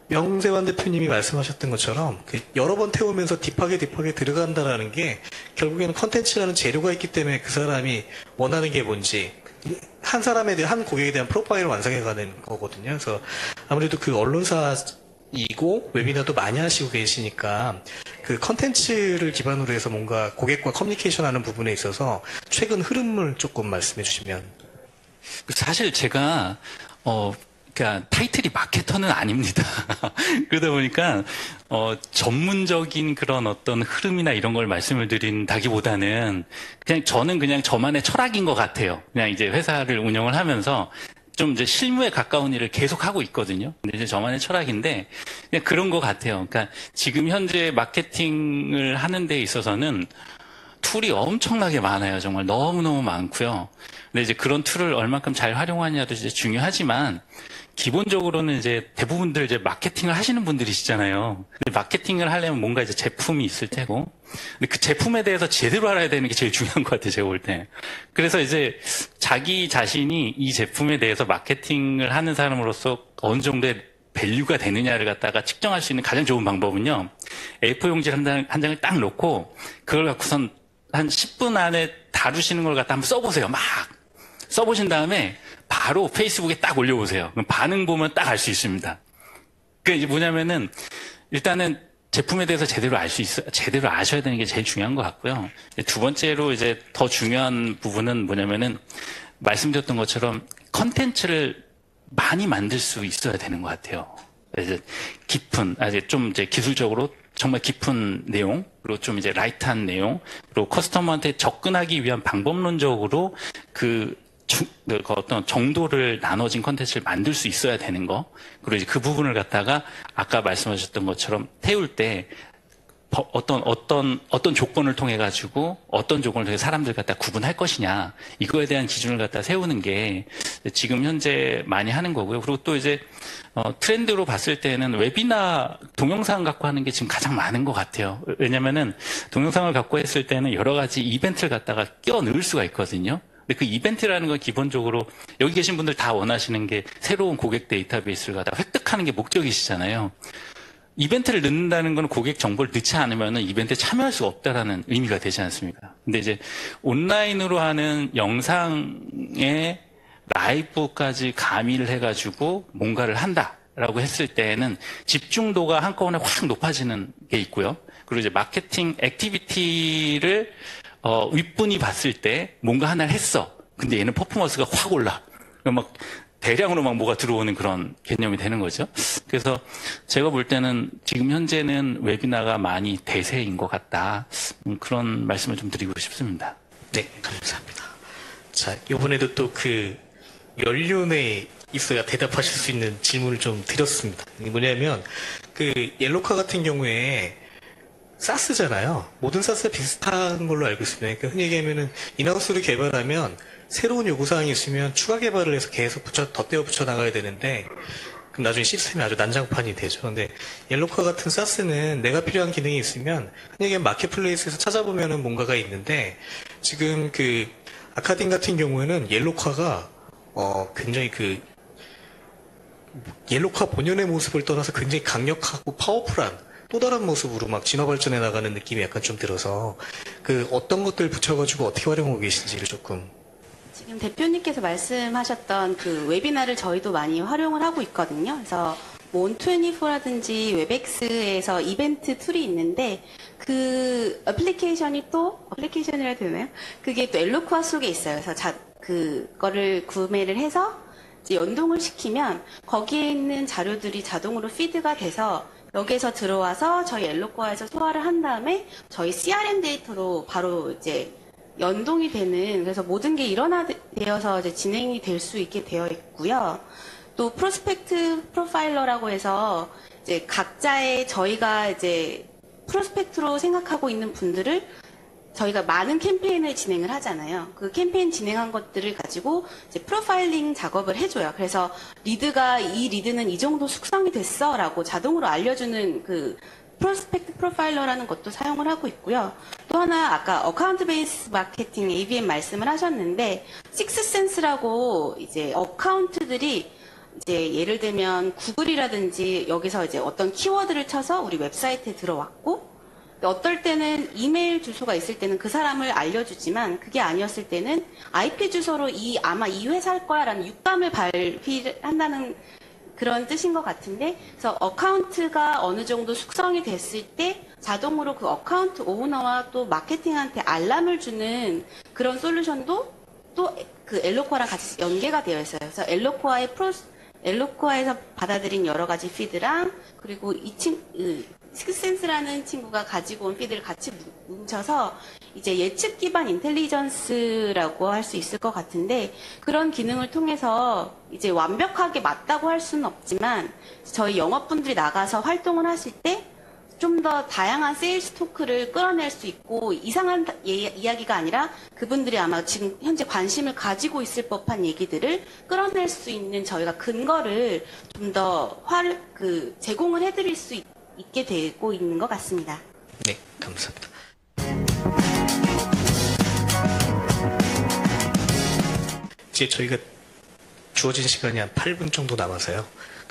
명세환 대표님이 말씀하셨던 것처럼 여러 번 태우면서 딥하게 들어간다라는 게 결국에는 컨텐츠라는 재료가 있기 때문에 그 사람이 원하는 게 뭔지 한 고객에 대한 프로파일을 완성해가는 거거든요. 그래서 아무래도 언론사이고 웨비나도 많이 하시고 계시니까 컨텐츠를 기반으로 해서 뭔가 고객과 커뮤니케이션하는 부분에 있어서 최근 흐름을 조금 말씀해 주시면. 사실 제가 그러니까 타이틀이 마케터는 아닙니다. 그러다 보니까 전문적인 그런 어떤 흐름이나 이런 걸 말씀을 드린다기보다는 저는 그냥 저만의 철학인 것 같아요. 그냥 이제 회사를 운영을 하면서 좀 이제 실무에 가까운 일을 계속 하고 있거든요. 근데 이제 저만의 철학인데 그냥 그런 것 같아요. 그러니까 지금 현재 마케팅을 하는 데 있어서는 툴이 엄청나게 많아요. 정말 너무너무 많고요. 근데 이제 그런 툴을 얼만큼 잘 활용하냐도 이제 중요하지만 기본적으로는 이제 대부분들 이제 마케팅을 하시는 분들이시잖아요. 근데 마케팅을 하려면 뭔가 이제 제품이 있을 테고, 근데 그 제품에 대해서 제대로 알아야 되는 게 제일 중요한 것 같아요, 제가 볼 때. 그래서 이제 자기 자신이 이 제품에 대해서 마케팅을 하는 사람으로서 어느 정도의 밸류가 되느냐를 갖다가 측정할 수 있는 가장 좋은 방법은요, A4 용지 한 장을 딱 놓고 그걸 갖고선 한 10분 안에 다루시는 걸 갖다 한번 써보세요. 막 써보신 다음에 바로 페이스북에 딱 올려보세요. 그럼 반응 보면 딱 알 수 있습니다. 그게 이제 뭐냐면은 일단은 제품에 대해서 제대로 아셔야 되는 게 제일 중요한 것 같고요. 두 번째로 이제 더 중요한 부분은 뭐냐면은 말씀드렸던 것처럼 컨텐츠를 많이 만들 수 있어야 되는 것 같아요. 이제 좀 이제 기술적으로 정말 깊은 내용, 그리고 좀 이제 라이트한 내용, 그리고 커스터머한테 접근하기 위한 방법론적으로 그 어떤 정도를 나눠진 컨텐츠를 만들 수 있어야 되는 거. 그리고 이제 그 부분을 갖다가 아까 말씀하셨던 것처럼 태울 때 어떤 조건을 통해 가지고 어떤 조건을 통해 사람들 갖다 구분할 것이냐. 이거에 대한 기준을 갖다 세우는 게 지금 현재 많이 하는 거고요. 그리고 또 이제 트렌드로 봤을 때는 웨비나 동영상 갖고 하는 게 지금 가장 많은 것 같아요. 왜냐면은 동영상을 갖고 했을 때는 여러 가지 이벤트를 갖다가 끼워 넣을 수가 있거든요. 근데 그 이벤트라는 건 기본적으로 여기 계신 분들 다 원하시는 게 새로운 고객 데이터베이스를 갖다 획득하는 게 목적이시잖아요. 이벤트를 넣는다는 건 고객 정보를 넣지 않으면 이벤트에 참여할 수가 없다라는 의미가 되지 않습니까? 근데 이제 온라인으로 하는 영상에 라이브까지 가미를 해가지고 뭔가를 한다라고 했을 때에는 집중도가 한꺼번에 확 높아지는 게 있고요. 그리고 이제 마케팅 액티비티를 윗분이 봤을 때 뭔가 하나를 했어. 근데 얘는 퍼포먼스가 확 올라. 막 대량으로 막 뭐가 들어오는 그런 개념이 되는 거죠. 그래서 제가 볼 때는 지금 현재는 웨비나가 많이 대세인 것 같다. 그런 말씀을 좀 드리고 싶습니다. 네, 감사합니다. 자, 이번에도 또 그 연륜에 있어야 대답하실 수 있는 질문을 좀 드렸습니다. 뭐냐면 그 옐로카 같은 경우에 사스잖아요. 모든 사스가 비슷한 걸로 알고 있습니다. 그러니까 흔히 얘기하면은 인하우스를 개발하면 새로운 요구사항이 있으면 추가 개발을 해서 계속 덧대어 붙여 나가야 되는데 그럼 나중에 시스템이 아주 난장판이 되죠. 근데 옐로카 같은 사스는 내가 필요한 기능이 있으면 흔히 얘기하면 마켓플레이스에서 찾아보면은 뭔가가 있는데 지금 그 아카딘 같은 경우에는 옐로카가 굉장히 그 옐로카 본연의 모습을 떠나서 굉장히 강력하고 파워풀한 또 다른 모습으로 막 진화 발전해 나가는 느낌이 약간 좀 들어서 그 어떤 것들 붙여가지고 어떻게 활용하고 계신지를 조금. 지금 대표님께서 말씀하셨던 그 웨비나를 저희도 많이 활용을 하고 있거든요. 그래서 온24라든지 웹엑스에서 이벤트 툴이 있는데 그 어플리케이션이라 해야 되나요? 그게 또 엘로쿠아 속에 있어요. 그래서 그거를 구매를 해서 이제 연동을 시키면 거기에 있는 자료들이 자동으로 피드가 돼서 여기에서 들어와서 저희 엘로코아에서 소화를 한 다음에 저희 CRM 데이터로 바로 이제 연동이 되는, 그래서 모든 게 일원화되어서 이제 진행이 될 수 있게 되어 있고요. 또 프로스펙트 프로파일러라고 해서 이제 각자의 저희가 이제 프로스펙트로 생각하고 있는 분들을 저희가 많은 캠페인을 진행을 하잖아요. 그 캠페인 진행한 것들을 가지고 이제 프로파일링 작업을 해줘요. 그래서 이 리드는 이 정도 숙성이 됐어라고 자동으로 알려주는 그 프로스펙트 프로파일러라는 것도 사용을 하고 있고요. 또 하나 아까 어카운트 베이스 마케팅 ABM 말씀을 하셨는데 식스센스라고 이제 어카운트들이 이제 예를 들면 구글이라든지 여기서 이제 어떤 키워드를 쳐서 우리 웹사이트에 들어왔고 어떨 때는 이메일 주소가 있을 때는 그 사람을 알려주지만 그게 아니었을 때는 IP 주소로 아마 이 회사일 거야 라는 육감을 발휘한다는 그런 뜻인 것 같은데, 그래서 어카운트가 어느 정도 숙성이 됐을 때 자동으로 그 어카운트 오너와 또 마케팅한테 알람을 주는 그런 솔루션도 또 그 엘로코아랑 같이 연계가 되어 있어요. 그래서 엘로코아에서 받아들인 여러 가지 피드랑 그리고 식스센스라는 친구가 가지고 온 피드를 같이 뭉쳐서 이제 예측 기반 인텔리전스라고 할 수 있을 것 같은데, 그런 기능을 통해서 이제 완벽하게 맞다고 할 수는 없지만 저희 영업분들이 나가서 활동을 하실 때 좀 더 다양한 세일스 토크를 끌어낼 수 있고 이상한 이야기가 아니라 그분들이 아마 지금 현재 관심을 가지고 있을 법한 얘기들을 끌어낼 수 있는 저희가 근거를 좀 더 제공을 해드릴 수 있게 되고 있는 것 같습니다. 네, 감사합니다. 이제 저희가 주어진 시간이 한 8분 정도 남아서요.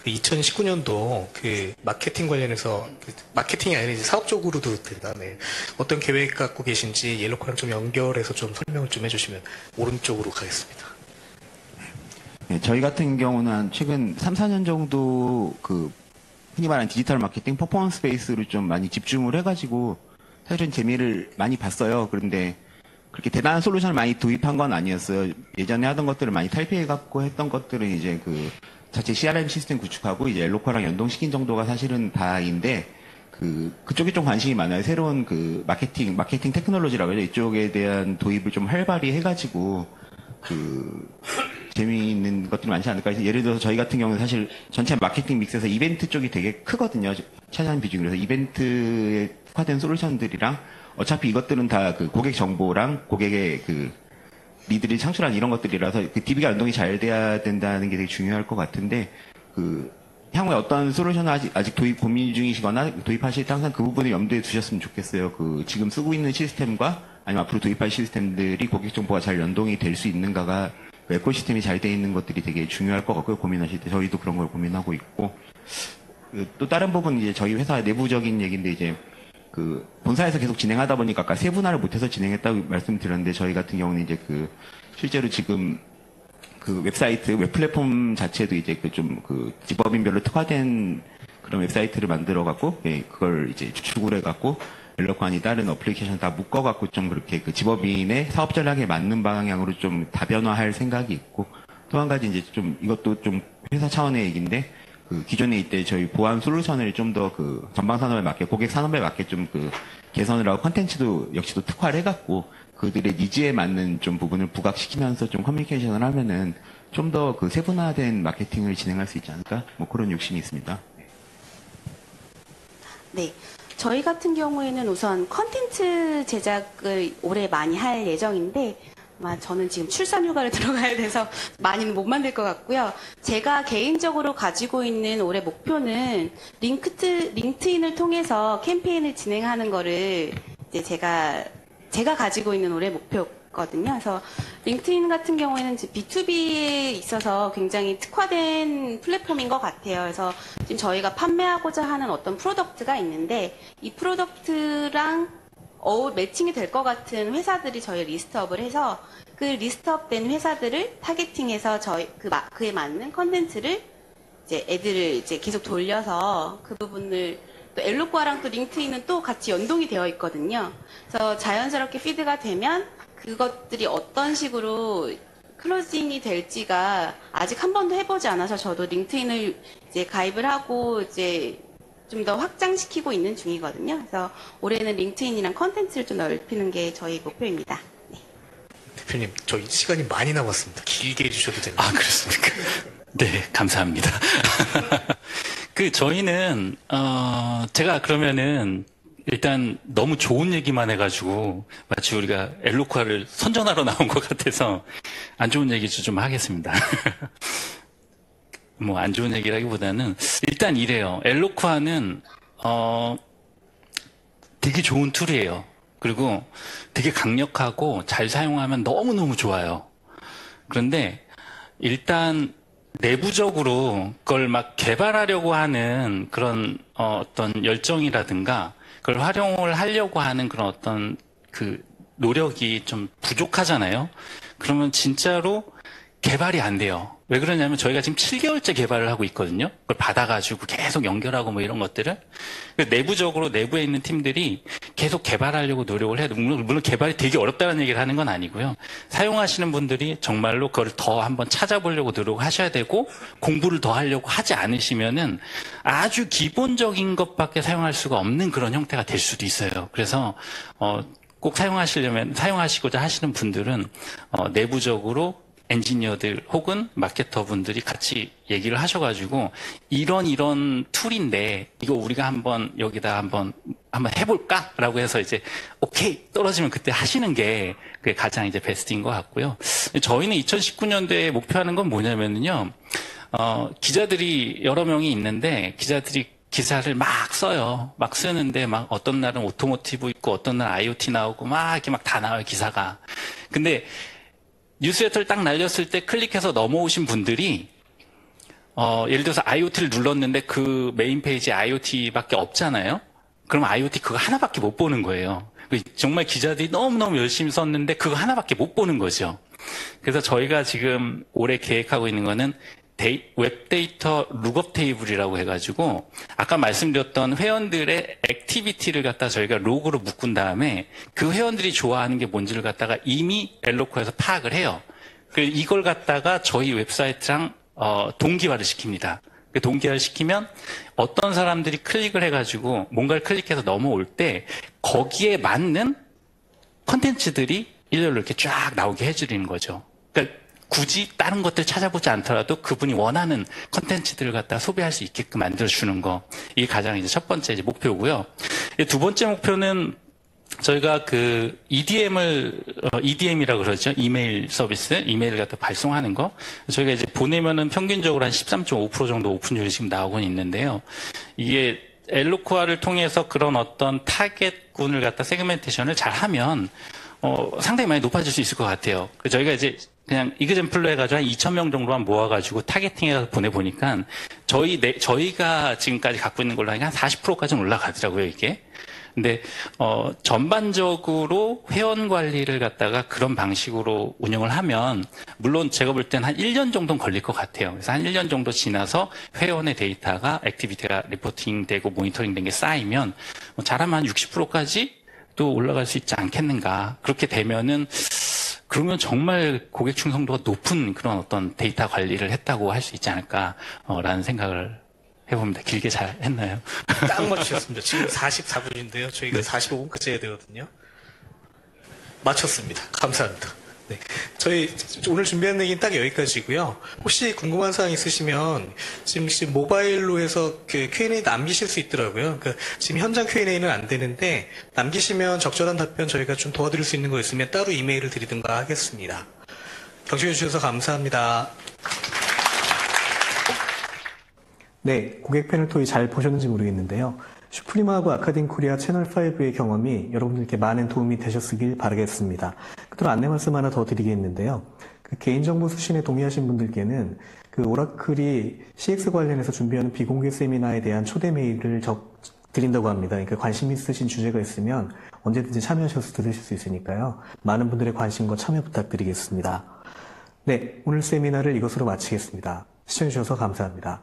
2019년도 그 마케팅 관련해서 마케팅이 아니라 이제 사업적으로도 된다네. 어떤 계획 갖고 계신지 옐로코랑 좀 연결해서 좀 설명을 좀 해주시면 오른쪽으로 가겠습니다. 네, 저희 같은 경우는 최근 3, 4년 정도 그 흔히 말하는 디지털 마케팅 퍼포먼스 베이스를 좀 많이 집중을 해가지고 사실은 재미를 많이 봤어요. 그런데 그렇게 대단한 솔루션을 많이 도입한 건 아니었어요. 예전에 하던 것들을 많이 탈피해갖고 했던 것들은 이제 그 자체 CRM 시스템 구축하고 이제 엘로코랑 연동시킨 정도가 사실은 다인데 그쪽에 좀 관심이 많아요. 새로운 그 마케팅 테크놀로지라고 해요. 이쪽에 대한 도입을 좀 활발히 해가지고 재미있는 것들이 많지 않을까 해서 예를 들어서 저희 같은 경우는 사실 전체 마케팅 믹스에서 이벤트 쪽이 되게 크거든요. 차지하는 비중이. 그래서 이벤트에 특화된 솔루션들이랑 어차피 이것들은 다 그 고객 정보랑 고객의 그 리드를 창출하는 이런 것들이라서 그 DB가 연동이 잘 돼야 된다는 게 되게 중요할 것 같은데 향후에 어떤 솔루션을 아직 도입 고민 중이시거나 도입하실 때 항상 그 부분을 염두에 두셨으면 좋겠어요. 지금 쓰고 있는 시스템과 아니면 앞으로 도입할 시스템들이 고객 정보가 잘 연동이 될 수 있는가가 에코시스템이 잘 돼 있는 것들이 되게 중요할 것 같고요. 고민하실 때 저희도 그런 걸 고민하고 있고 또 다른 부분은 이제 저희 회사 내부적인 얘기인데 이제 본사에서 계속 진행하다 보니까 아까 세분화를 못해서 진행했다고 말씀드렸는데 저희 같은 경우는 이제 실제로 지금 웹사이트, 웹 플랫폼 자체도 이제 집업인별로 특화된 그런 웹사이트를 만들어갖고, 예, 그걸 이제 추구를 해갖고, 엘로관이 다른 어플리케이션 다 묶어갖고 좀 그렇게 집업인의 사업 전략에 맞는 방향으로 좀 다변화할 생각이 있고, 또 한 가지 이제 이것도 좀 회사 차원의 얘기인데, 기존에 이때 저희 보안 솔루션을 좀 더 전방 산업에 맞게, 고객 산업에 맞게 좀 개선을 하고 컨텐츠도 역시도 특화를 해갖고, 그들의 니즈에 맞는 좀 부분을 부각시키면서 좀 커뮤니케이션을 하면은 좀 더 세분화된 마케팅을 진행할 수 있지 않을까? 뭐 그런 욕심이 있습니다. 네. 저희 같은 경우에는 우선 컨텐츠 제작을 올해 많이 할 예정인데, 아마 저는 지금 출산 휴가를 들어가야 돼서 많이는 못 만들 것 같고요. 제가 개인적으로 가지고 있는 올해 목표는 링크드인을 통해서 캠페인을 진행하는 거를 이제 제가 가지고 있는 올해 목표거든요. 그래서 링크드인 같은 경우에는 B2B에 있어서 굉장히 특화된 플랫폼인 것 같아요. 그래서 지금 저희가 판매하고자 하는 어떤 프로덕트가 있는데 이 프로덕트랑 매칭이 될 것 같은 회사들이 저희 리스트업을 해서 그 리스트업된 회사들을 타겟팅해서 그에 맞는 컨텐츠를 애들을 계속 돌려서 그 부분을 또 엘로과랑 또 링크드인은 또 같이 연동이 되어 있거든요. 그래서 자연스럽게 피드가 되면 그것들이 어떤 식으로 클로징이 될지가 아직 한 번도 해보지 않아서 저도 링크드인을 가입을 하고 좀 더 확장시키고 있는 중이거든요. 그래서 올해는 링크드인이랑 컨텐츠를 좀 넓히는 게 저희 목표입니다. 네. 대표님, 저희 시간이 많이 남았습니다. 길게 해주셔도 됩니다. 아, 그렇습니까? 네, 감사합니다. 저희는, 제가 그러면은, 일단 너무 좋은 얘기만 해가지고, 마치 우리가 엘로과를 선전하러 나온 것 같아서, 안 좋은 얘기 좀 하겠습니다. 뭐, 안 좋은 얘기라기보다는, 일단 이래요. 엘로과는, 되게 좋은 툴이에요. 그리고 되게 강력하고 잘 사용하면 너무너무 좋아요. 그런데, 일단, 내부적으로 그걸 막 개발하려고 하는 그런 어떤 열정이라든가 그걸 활용을 하려고 하는 그런 어떤 노력이 좀 부족하잖아요. 그러면 진짜로 개발이 안 돼요. 왜 그러냐면 저희가 지금 7개월째 개발을 하고 있거든요. 그걸 받아가지고 계속 연결하고 뭐 이런 것들을. 내부적으로 내부에 있는 팀들이 계속 개발하려고 노력을 해야 돼요. 물론 개발이 되게 어렵다는 얘기를 하는 건 아니고요. 사용하시는 분들이 정말로 그걸 더 한번 찾아보려고 노력하셔야 되고 공부를 더 하려고 하지 않으시면은 아주 기본적인 것밖에 사용할 수가 없는 그런 형태가 될 수도 있어요. 그래서 꼭 사용하시고자 하시는 분들은 내부적으로 엔지니어들 혹은 마케터 분들이 같이 얘기를 하셔가지고 이런 툴인데 이거 우리가 한번 여기다 한번 해볼까? 라고 해서 오케이 떨어지면 그때 하시는 게 그게 가장 베스트인 것 같고요. 저희는 2019년도에 목표하는 건 뭐냐면요. 기자들이 여러 명이 있는데 기자들이 기사를 막 써요. 막 쓰는데 막 어떤 날은 오토모티브 있고 어떤 날 IoT 나오고 막 이렇게 막 다 나와요, 기사가. 근데 뉴스레터를 딱 날렸을 때 클릭해서 넘어오신 분들이 예를 들어서 IoT를 눌렀는데 그 메인 페이지에 IoT밖에 없잖아요. 그럼 IoT 그거 하나밖에 못 보는 거예요. 정말 기자들이 너무너무 열심히 썼는데 그거 하나밖에 못 보는 거죠. 그래서 저희가 지금 올해 계획하고 있는 거는 웹데이터 룩업 테이블이라고 해가지고 아까 말씀드렸던 회원들의 액티비티를 갖다 저희가 로그로 묶은 다음에 그 회원들이 좋아하는 게 뭔지를 갖다가 이미 엘로코에서 파악을 해요. 그래서 이걸 갖다가 저희 웹사이트랑 동기화를 시킵니다. 동기화를 시키면 어떤 사람들이 클릭을 해가지고 뭔가를 클릭해서 넘어올 때 거기에 맞는 컨텐츠들이 일렬로 이렇게 쫙 나오게 해주는 거죠. 그러니까 굳이 다른 것들 찾아보지 않더라도 그분이 원하는 컨텐츠들을 갖다 소비할 수 있게끔 만들어주는 거. 이게 가장 이제 첫 번째 이제 목표고요. 두 번째 목표는 저희가 그 EDM이라고 그러죠. 이메일 서비스, 이메일을 갖다 발송하는 거. 저희가 이제 보내면은 평균적으로 한 13.5% 정도 오픈율이 지금 나오고 있는데요. 이게 엘로쿠아를 통해서 그런 어떤 타겟군을 갖다 세그멘테이션을 잘 하면, 상당히 많이 높아질 수 있을 것 같아요. 저희가 이제 그냥 이그젠플로 해가지고 한 2,000명 정도만 모아가지고 타겟팅해서 보내보니까 저희가 지금까지 갖고 있는 걸로 하니까 한 40%까지는 올라가더라고요, 이게. 근데, 전반적으로 회원 관리를 갖다가 그런 방식으로 운영을 하면, 물론 제가 볼 땐 한 1년 정도는 걸릴 것 같아요. 그래서 한 1년 정도 지나서 회원의 데이터가, 액티비티가 리포팅 되고 모니터링 된 게 쌓이면, 잘하면 한 60%까지 또 올라갈 수 있지 않겠는가. 그렇게 되면은, 그러면 정말 고객 충성도가 높은 그런 어떤 데이터 관리를 했다고 할 수 있지 않을까라는 생각을 해봅니다. 길게 잘 했나요? 딱 맞추셨습니다. 지금 44분인데요. 저희가 45분까지 해야 되거든요. 맞췄습니다. 감사합니다. 네. 저희 오늘 준비한 얘기는 딱 여기까지고요. 혹시 궁금한 사항 있으시면 지금 모바일로 해서 그 Q&A 남기실 수 있더라고요. 그러니까 지금 현장 Q&A는 안 되는데 남기시면 적절한 답변 저희가 좀 도와드릴 수 있는 거 있으면 따로 이메일을 드리든가 하겠습니다. 경청해 주셔서 감사합니다. 네, 고객 패널 토의 잘 보셨는지 모르겠는데요. 슈프리마하고 아카딘 코리아 채널5의 경험이 여러분들께 많은 도움이 되셨으길 바라겠습니다. 끝으로 안내 말씀 하나 더 드리겠는데요. 그 개인정보 수신에 동의하신 분들께는 그 오라클이 CX 관련해서 준비하는 비공개 세미나에 대한 초대 메일을 드린다고 합니다. 그러니까 관심 있으신 주제가 있으면 언제든지 참여하셔서 들으실 수 있으니까요. 많은 분들의 관심과 참여 부탁드리겠습니다. 네, 오늘 세미나를 이것으로 마치겠습니다. 시청해주셔서 감사합니다.